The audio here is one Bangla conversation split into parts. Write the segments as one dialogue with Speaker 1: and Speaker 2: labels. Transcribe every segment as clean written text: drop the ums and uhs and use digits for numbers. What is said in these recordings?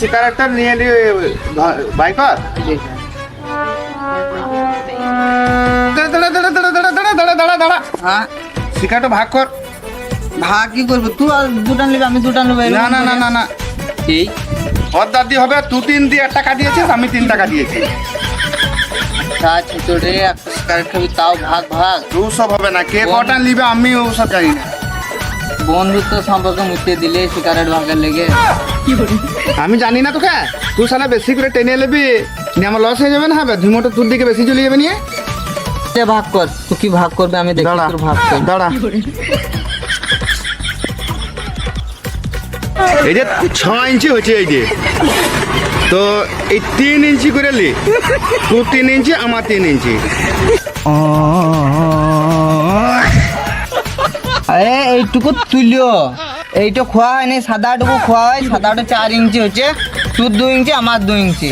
Speaker 1: সিগারেটটা নিয়ে নিয়ে বাই কর। দাঁড়া
Speaker 2: হ্যাঁ
Speaker 1: সিগারেটটা ভাগ কর।
Speaker 2: ভাগ কি করবো? তুই আর দুটান নেবে, আমি দুটান নেবো।
Speaker 1: না না না না না
Speaker 2: এই
Speaker 1: অর্ধার দিয়ে হবে। তুই 3 দিয়ে 1 টাকা দিয়েছিস, আমি 3 টাকা দিয়েছি।
Speaker 2: আচ্ছা তোরে একটা সিগারেট খাবি তাও ভাগ ভাগ?
Speaker 1: তুই সব হবে না, কে কটা নিবে আমি ও সব জানি না।
Speaker 2: বন্ধুত্ব সম্পর্ক মুছে দিলে সিগারেট ভাগের লেগে।
Speaker 1: আমি জানি না তোকে, তুই সালা বেশি করে টেনে নেবি নিয়ে আমার লস হয়ে যাবে না। হবে ধুমোটা তোর দিকে বেশি চলে যাবে নিয়ে।
Speaker 2: ভাগ কর, তুই কি ভাগ করবে আমি দেখি।
Speaker 1: দাঁড়া
Speaker 2: তোর ভাগ কর।
Speaker 1: দাঁড়া, এই যে 6 ইঞ্চি হচ্ছে এই যে, তো এই 3 ইঞ্চি করে লি। তুই 3 ইঞ্চি, আমার 3 ইঞ্চি।
Speaker 2: আরে এইটুকু তুলিও, এইটা খোয়া হয়নি, সাদাটুকু খোয়া হয়। সাদাটা 4 ইঞ্চি হচ্ছে, তোর 2 ইঞ্চি আমার 2 ইঞ্চি।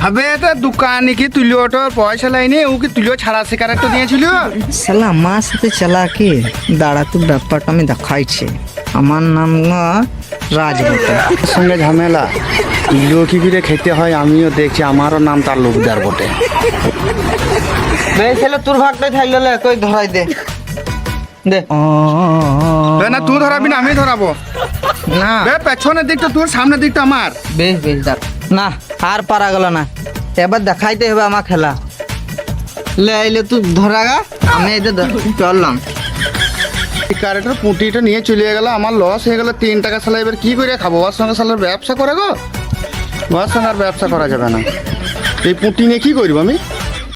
Speaker 1: হবে এটা দোকানে কি তুলিও, ওটা পয়সা লাইনি ও কি তুলিও ছাড়া সিগারেট দিয়েছিল।
Speaker 2: শালা আমার সাথে চালা কি দাঁড়া, তুই ব্যাপারটা আমি দেখাইছি। আমার নাম রাজবুটা।
Speaker 1: সঙ্গে ঝামেলা তুলিও কি করে খেতে হয় আমিও দেখছি, আমারও নাম তার লোকদার বটে।
Speaker 2: বেশ ছেলে তোর ভাগটাই থাকলে কই ধরাই দে দে।
Speaker 1: না তুই ধরাবি না, আমি ধরাবো।
Speaker 2: না
Speaker 1: বে পেছনের দিকটা তোর, সামনের দিকটা আমার।
Speaker 2: বেশ বেশ দেখ না, আর পারা গেল না। এবার দেখাইতে হবে আমার খেলা। লে আইলে তুই ধরাগা, আমি এই যে চললাম।
Speaker 1: সিগারেটের পুঁটিটা নিয়ে চলে গেল, আমার লস হয়ে গেল 3 টাকা। সালা এবার কি করে খাবো? ওর সঙ্গে সালার ব্যবসা করে গো, ওর সঙ্গে আর ব্যবসা করা যাবে না। এই পুঁটি নিয়ে কি করবো আমি?